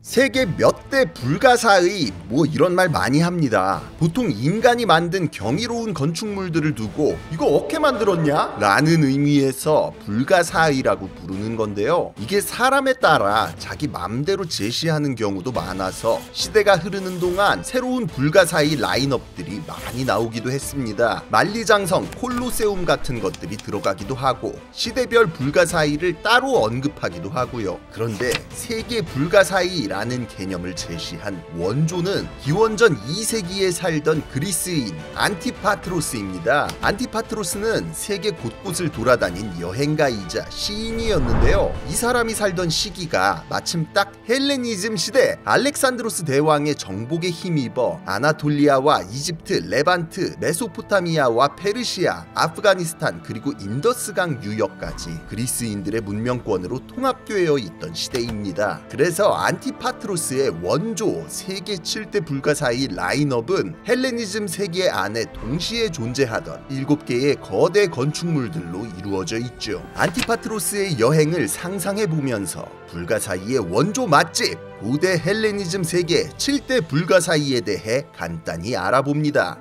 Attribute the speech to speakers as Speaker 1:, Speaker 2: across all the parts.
Speaker 1: 세계 몇 대 불가사의 이런 말 많이 합니다. 보통 인간이 만든 경이로운 건축물들을 두고 이거 어떻게 만들었냐? 라는 의미에서 불가사의라고 부르는 건데요. 이게 사람에 따라 자기 맘대로 제시하는 경우도 많아서 시대가 흐르는 동안 새로운 불가사의 라인업들이 많이 나오기도 했습니다. 만리장성, 콜로세움 같은 것들이 들어가기도 하고 시대별 불가사의를 따로 언급하기도 하고요. 그런데 세계 불가사의라는 개념을 제시한 원조는 기원전 2세기에 살던 그리스인 안티파트로스입니다. 안티파트로스는 세계 곳곳을 돌아다닌 여행가이자 시인이었는데요. 이 사람이 살던 시기가 마침 딱 헬레니즘 시대, 알렉산드로스 대왕의 정복에 힘입어 아나톨리아와 이집트, 레반트, 메소포타미아와 페르시아, 아프가니스탄 그리고 인더스강 유역까지 그리스인들의 문명권으로 통합되어 있던 시대입니다. 그래서 안티파트로스의 원조 세계 7대 불가사의 라인업은 헬레니즘 세계 안에 동시에 존재하던 7개의 거대 건축물들로 이루어져 있죠. 안티파트로스의 여행을 상상해보면서 불가사의의 원조 맛집 고대 헬레니즘 세계 7대 불가사의에 대해 간단히 알아봅니다.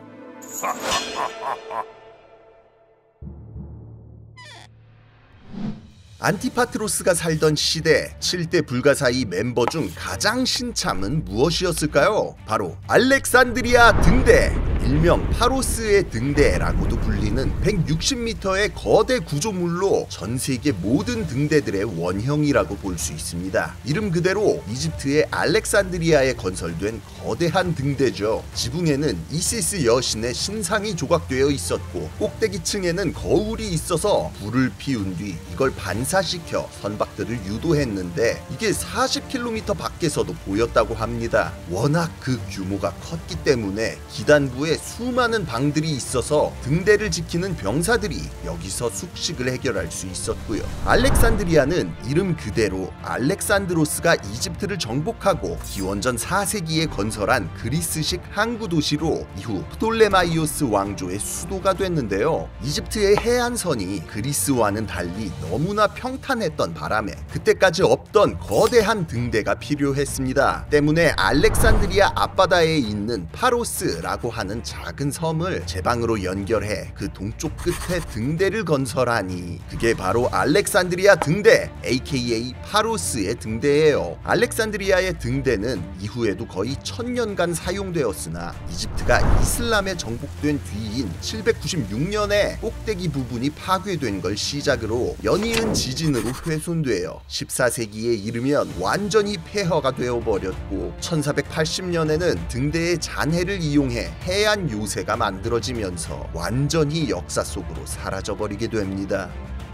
Speaker 1: 안티파트로스가 살던 시대 7대 불가사의 멤버 중 가장 신참은 무엇이었을까요? 바로 알렉산드리아 등대, 일명 파로스의 등대라고도 불리는 160m의 거대 구조물로 전 세계 모든 등대들의 원형이라고 볼 수 있습니다. 이름 그대로 이집트의 알렉산드리아에 건설된 거대한 등대죠. 지붕에는 이시스 여신의 신상이 조각되어 있었고 꼭대기층에는 거울이 있어서 불을 피운 뒤 이걸 반사시켜 선박들을 유도했는데 이게 40km 밖에서도 보였다고 합니다. 워낙 그 규모가 컸기 때문에 기단부에 수많은 방들이 있어서 등대를 지키는 병사들이 여기서 숙식을 해결할 수 있었고요. 알렉산드리아는 이름 그대로 알렉산드로스가 이집트를 정복하고 기원전 4세기에 건설한 그리스식 항구 도시로 이후 프톨레마이오스 왕조의 수도가 됐는데요. 이집트의 해안선이 그리스와는 달리 너무나 평탄했던 바람에 그때까지 없던 거대한 등대가 필요했습니다. 때문에 알렉산드리아 앞바다에 있는 파로스라고 하는 작은 섬을 제방으로 연결해 그 동쪽 끝에 등대를 건설하니 그게 바로 알렉산드리아 등대 aka 파로스의 등대예요. 알렉산드리아의 등대는 이후에도 거의 1000년간 사용되었으나 이집트가 이슬람에 정복된 뒤인 796년에 꼭대기 부분이 파괴된 걸 시작으로 연이은 지진으로 훼손되어 14세기에 이르면 완전히 폐허가 되어버렸고 1480년에는 등대의 잔해를 이용해 해안 요새가 만들어지면서 완전히 역사 속으로 사라져버리게 됩니다.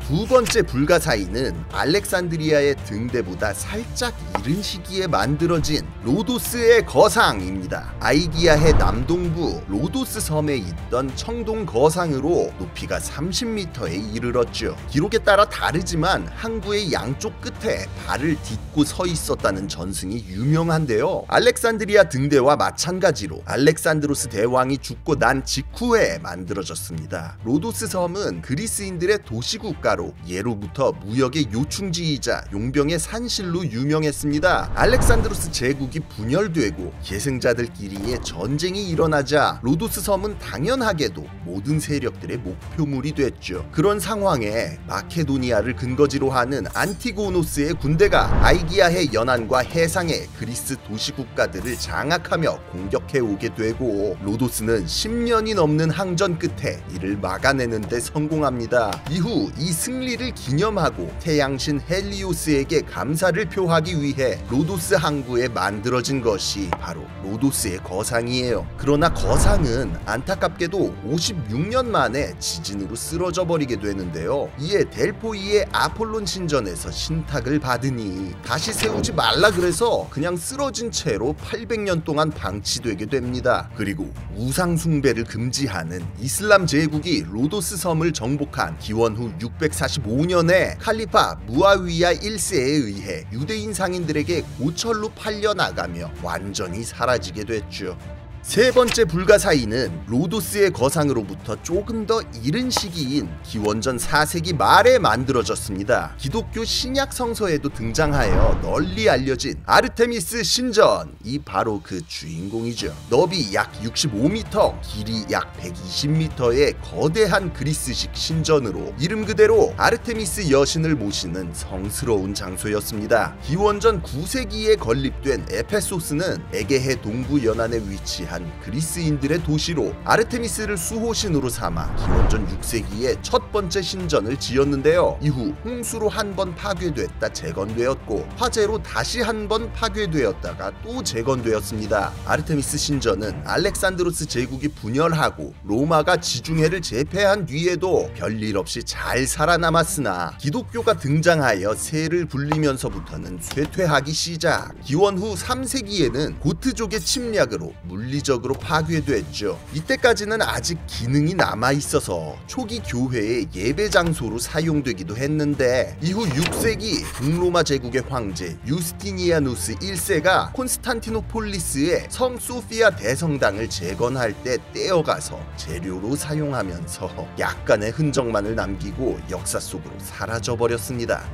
Speaker 1: 두 번째 불가사의는 알렉산드리아의 등대보다 살짝 이른 시기에 만들어진 로도스의 거상입니다. 아이기아해 남동부 로도스 섬에 있던 청동 거상으로 높이가 30m에 이르렀죠. 기록에 따라 다르지만 항구의 양쪽 끝에 발을 딛고 서 있었다는 전승이 유명한데요. 알렉산드리아 등대와 마찬가지로 알렉산드로스 대왕이 죽고 난 직후에 만들어졌습니다. 로도스 섬은 그리스인들의 도시국가로 예로부터 무역의 요충지이자 용병의 산실로 유명했습니다. 알렉산드로스 제국이 분열되고 계승자들끼리의 전쟁이 일어나자 로도스 섬은 당연하게도 모든 세력들의 목표물이 됐죠. 그런 상황에 마케도니아를 근거지로 하는 안티고노스의 군대가 아이기아해 연안과 해상의 그리스 도시국가들을 장악하며 공격해 오게 되고 로도스는 10년이 넘는 항전 끝에 이를 막아내는 데 성공합니다. 이후 이 승리를 기념하고 태양신 헬리오스에게 감사를 표하기 위해 로도스 항구에 만들어진 것이 바로 로도스의 거상이에요. 그러나 거상은 안타깝게도 56년 만에 지진으로 쓰러져 버리게 되는데요. 이에 델포이의 아폴론 신전에서 신탁을 받으니 다시 세우지 말라 그래서 그냥 쓰러진 채로 800년 동안 방치되게 됩니다. 그리고 우상 숭배를 금지하는 이슬람 제국이 로도스 섬을 정복한 기원 후 645년에 칼리파 무아위야 1세에 의해 유대인 상인들에게 고철로 팔려나가며 완전히 사라지게 됐죠. 세 번째 불가사의는 로도스의 거상으로부터 조금 더 이른 시기인 기원전 4세기 말에 만들어졌습니다. 기독교 신약 성서에도 등장하여 널리 알려진 아르테미스 신전이 바로 그 주인공이죠. 너비 약 65m, 길이 약 120m의 거대한 그리스식 신전으로 이름 그대로 아르테미스 여신을 모시는 성스러운 장소였습니다. 기원전 9세기에 건립된 에페소스는 에게해 동부 연안에 위치한 그리스인들의 도시로 아르테미스를 수호신으로 삼아 기원전 6세기에 첫 번째 신전을 지었는데요. 이후 홍수로 한 번 파괴됐다 재건되었고 화재로 다시 한 번 파괴되었다가 또 재건되었습니다. 아르테미스 신전은 알렉산드로스 제국이 분열하고 로마가 지중해를 제패한 뒤에도 별일 없이 잘 살아남았으나 기독교가 등장하여 세를 불리면서부터는 쇠퇴하기 시작. 기원 후 3세기에는 고트족의 침략으로 물리적으로 파괴됐죠. 이때까지는 아직 기능이 남아있어서 초기 교회의 예배 장소로 사용되기도 했는데 이후 6세기 동로마 제국의 황제 유스티니아누스 1세가 콘스탄티노폴리스의 성 소피아 대성당을 재건할 때 떼어가서 재료로 사용하면서 약간의 흔적만을 남기고 역사 속으로 사라져버렸습니다.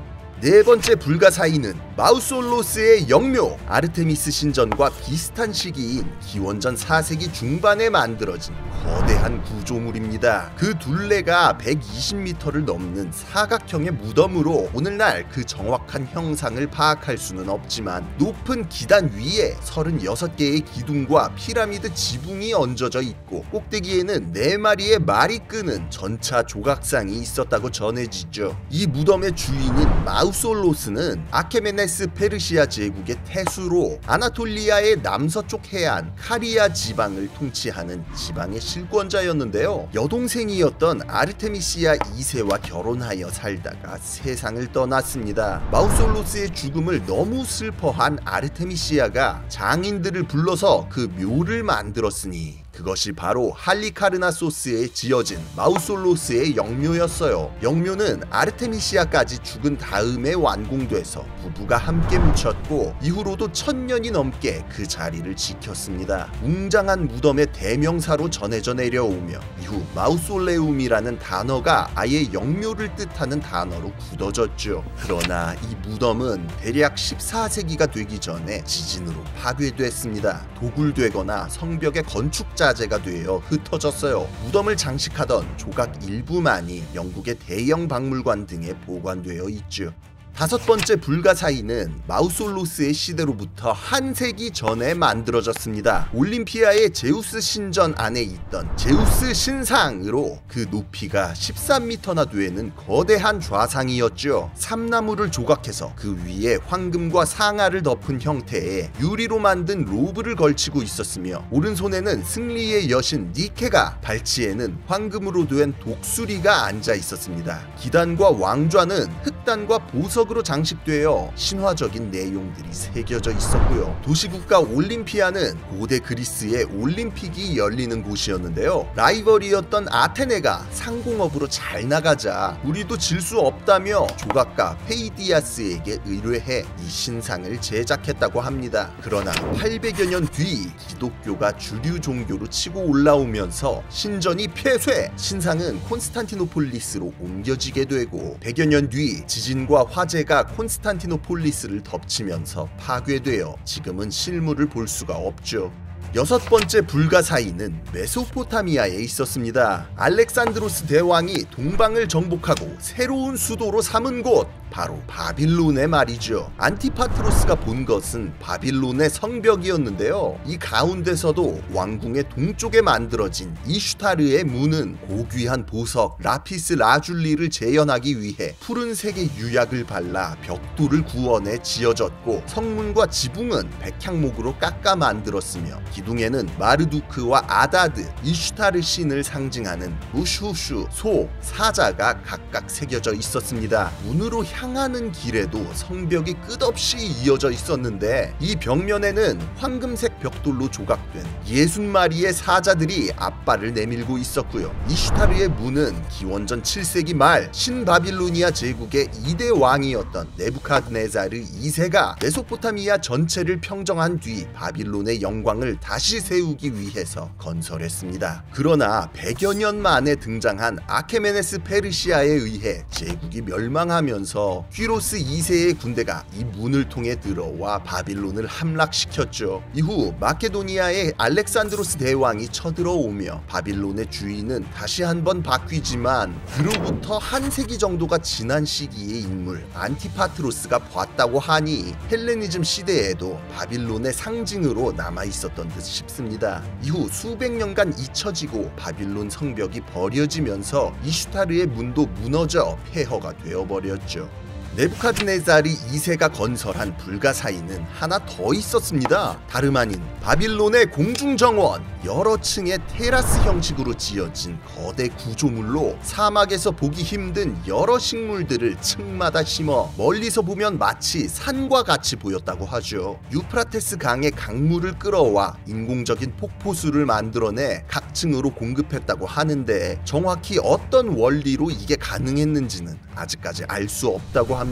Speaker 1: 네 번째 불가사의는 마우솔로스의 영묘. 아르테미스 신전과 비슷한 시기인 기원전 4세기 중반에 만들어진 거대한 구조물입니다. 그 둘레가 120m를 넘는 사각형의 무덤으로 오늘날 그 정확한 형상을 파악할 수는 없지만 높은 기단 위에 36개의 기둥과 피라미드 지붕이 얹어져 있고 꼭대기에는 4마리의 말이 끄는 전차 조각상이 있었다고 전해지죠. 이 무덤의 주인인 마우솔로스는 아케메네스 페르시아 제국의 태수로 아나톨리아의 남서쪽 해안 카리아 지방을 통치하는 지방의 실권자였는데요. 여동생이었던 아르테미시아 2세와 결혼하여 살다가 세상을 떠났습니다. 마우솔로스의 죽음을 너무 슬퍼한 아르테미시아가 장인들을 불러서 그 묘를 만들었으니 그것이 바로 할리카르나소스에 지어진 마우솔로스의 영묘였어요. 영묘는 아르테미시아까지 죽은 다음에 완공돼서 부부가 함께 묻혔고 이후로도 1000년이 넘게 그 자리를 지켰습니다. 웅장한 무덤의 대명사로 전해져 내려오며 이후 마우솔레움이라는 단어가 아예 영묘를 뜻하는 단어로 굳어졌죠. 그러나 이 무덤은 대략 14세기가 되기 전에 지진으로 파괴됐습니다. 도굴되거나 성벽의 건축자 자재가 되어 흩어졌어요. 무덤을 장식하던 조각 일부만이 영국의 대형 박물관 등에 보관되어 있죠. 다섯 번째 불가사의는 마우솔로스의 시대로부터 한 세기 전에 만들어졌습니다. 올림피아의 제우스 신전 안에 있던 제우스 신상으로 그 높이가 13m나 되는 거대한 좌상이었죠. 삼나무를 조각해서 그 위에 황금과 상아를 덮은 형태의 유리로 만든 로브를 걸치고 있었으며 오른손에는 승리의 여신 니케가, 발치에는 황금으로 된 독수리가 앉아 있었습니다. 기단과 왕좌는 흑단과 보석 으로 장식되어 신화적인 내용들이 새겨져 있었고요. 도시국가 올림피아는 고대 그리스의 올림픽이 열리는 곳이었는데요. 라이벌이었던 아테네가 상공업으로 잘 나가자 우리도 질 수 없다며 조각가 페이디아스에게 의뢰해 이 신상을 제작했다고 합니다. 그러나 800여 년 뒤 기독교가 주류 종교로 치고 올라오면서 신전이 폐쇄, 신상은 콘스탄티노폴리스로 옮겨지게 되고 100여 년 뒤 지진과 화재가 콘스탄티노폴리스를 덮치면서 파괴되어 지금은 실물을 볼 수가 없죠. 여섯 번째 불가사의는 메소포타미아에 있었습니다. 알렉산드로스 대왕이 동방을 정복하고 새로운 수도로 삼은 곳, 바로 바빌론의 말이죠. 안티파트로스가 본 것은 바빌론의 성벽이었는데요. 이 가운데서도 왕궁의 동쪽에 만들어진 이슈타르의 문은 고귀한 보석 라피스 라줄리를 재현하기 위해 푸른색의 유약을 발라 벽돌을 구원해 지어졌고 성문과 지붕은 백향목으로 깎아 만들었으며 기둥에는 마르두크와 아다드, 이슈타르 신을 상징하는 우슈슈, 소, 사자가 각각 새겨져 있었습니다. 문으로 향하는 길에도 성벽이 끝없이 이어져 있었는데, 이 벽면에는 황금색 벽돌로 조각된 60마리의 사자들이 앞발을 내밀고 있었고요. 이슈타르의 문은 기원전 7세기 말 신바빌로니아 제국의 2대 왕이었던 네부카드네자르 2세가 메소포타미아 전체를 평정한 뒤 바빌론의 영광을 다시 세우기 위해서 건설했습니다. 그러나 100여 년 만에 등장한 아케메네스 페르시아에 의해 제국이 멸망하면서 퀴로스 2세의 군대가 이 문을 통해 들어와 바빌론을 함락시켰죠. 이후 마케도니아의 알렉산드로스 대왕이 쳐들어오며 바빌론의 주인은 다시 한번 바뀌지만, 그로부터 한 세기 정도가 지난 시기의 인물 안티파트로스가 봤다고 하니 헬레니즘 시대에도 바빌론의 상징으로 남아있었던 듯 싶습니다. 이후 수백 년간 잊혀지고 바빌론 성벽이 버려지면서 이슈타르의 문도 무너져 폐허가 되어버렸죠. 네부카드네자르 2세가 건설한 불가사의는 하나 더 있었습니다. 다름 아닌 바빌론의 공중정원, 여러 층의 테라스 형식으로 지어진 거대 구조물로 사막에서 보기 힘든 여러 식물들을 층마다 심어 멀리서 보면 마치 산과 같이 보였다고 하죠. 유프라테스 강의 강물을 끌어와 인공적인 폭포수를 만들어내 각 층으로 공급했다고 하는데, 정확히 어떤 원리로 이게 가능했는지는 아직까지 알 수 없다고 합니다.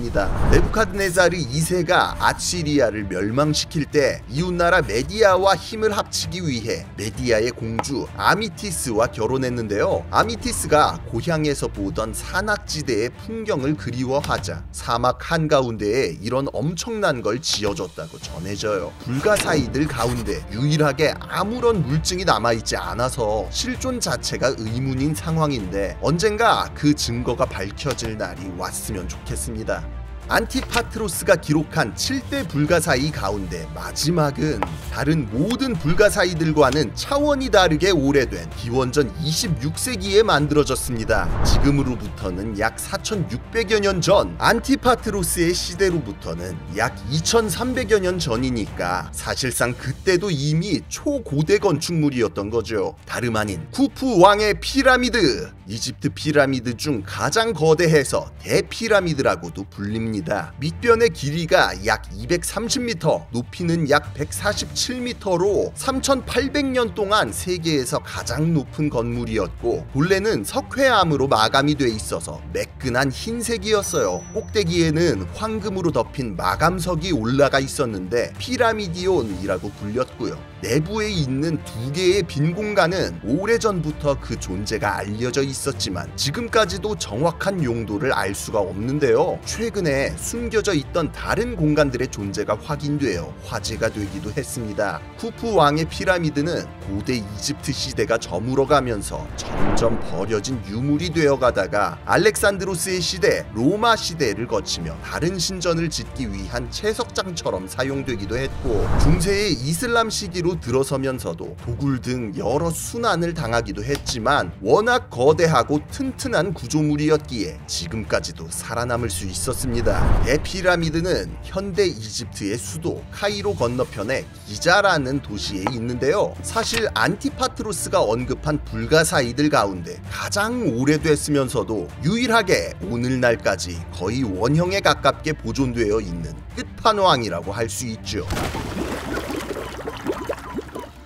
Speaker 1: 네부카드네자르 2세가 아시리아를 멸망시킬 때 이웃나라 메디아와 힘을 합치기 위해 메디아의 공주 아미티스와 결혼했는데요. 아미티스가 고향에서 보던 산악지대의 풍경을 그리워하자 사막 한가운데에 이런 엄청난 걸 지어줬다고 전해져요. 불가사의들 가운데 유일하게 아무런 물증이 남아있지 않아서 실존 자체가 의문인 상황인데, 언젠가 그 증거가 밝혀질 날이 왔으면 좋겠습니다. 안티파트로스가 기록한 7대 불가사의 가운데 마지막은 다른 모든 불가사의들과는 차원이 다르게 오래된 기원전 26세기에 만들어졌습니다. 지금으로부터는 약 4600여 년 전, 안티파트로스의 시대로부터는 약 2300여 년 전이니까 사실상 그때도 이미 초고대 건축물이었던 거죠. 다름 아닌 쿠프 왕의 피라미드! 이집트 피라미드 중 가장 거대해서 대피라미드라고도 불립니다. 밑변의 길이가 약 230m, 높이는 약 147m로 3800년 동안 세계에서 가장 높은 건물이었고, 본래는 석회암으로 마감이 돼 있어서 매끈한 흰색이었어요. 꼭대기에는 황금으로 덮인 마감석이 올라가 있었는데 피라미디온이라고 불렸고요. 내부에 있는 2개의 빈 공간은 오래전부터 그 존재가 알려져 있었지만 지금까지도 정확한 용도를 알 수가 없는데요. 최근에 숨겨져 있던 다른 공간들의 존재가 확인되어 화제가 되기도 했습니다. 쿠프 왕의 피라미드는 고대 이집트 시대가 저물어가면서 점점 버려진 유물이 되어가다가 알렉산드로스의 시대, 로마 시대를 거치며 다른 신전을 짓기 위한 채석장처럼 사용되기도 했고, 중세의 이슬람 시기로 들어서면서도 도굴 등 여러 순환을 당하기도 했지만 워낙 거대하고 튼튼한 구조물이었기에 지금까지도 살아남을 수 있었습니다. 대피라미드는 현대 이집트의 수도 카이로 건너편에 기자라는 도시에 있는데요. 사실 안티파트로스가 언급한 불가사의들 가운데 가장 오래됐으면서도 유일하게 오늘날까지 거의 원형에 가깝게 보존되어 있는 끝판왕이라고 할 수 있죠.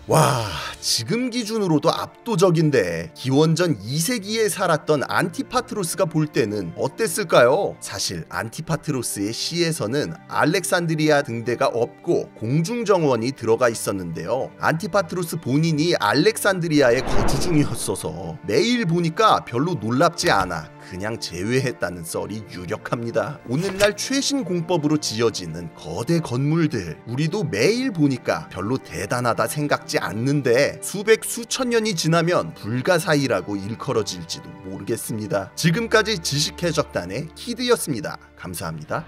Speaker 1: 와, 지금 기준으로도 압도적인데 기원전 2세기에 살았던 안티파트로스가 볼 때는 어땠을까요? 사실 안티파트로스의 시에서는 알렉산드리아 등대가 없고 공중정원이 들어가 있었는데요. 안티파트로스 본인이 알렉산드리아에 거주 중이었어서 매일 보니까 별로 놀랍지 않아 그냥 제외했다는 썰이 유력합니다. 오늘날 최신 공법으로 지어지는 거대 건물들, 우리도 매일 보니까 별로 대단하다 생각지 않는데 수백 수천 년이 지나면 불가사의라고 일컬어질지도 모르겠습니다. 지금까지 지식해적단의 키드였습니다. 감사합니다.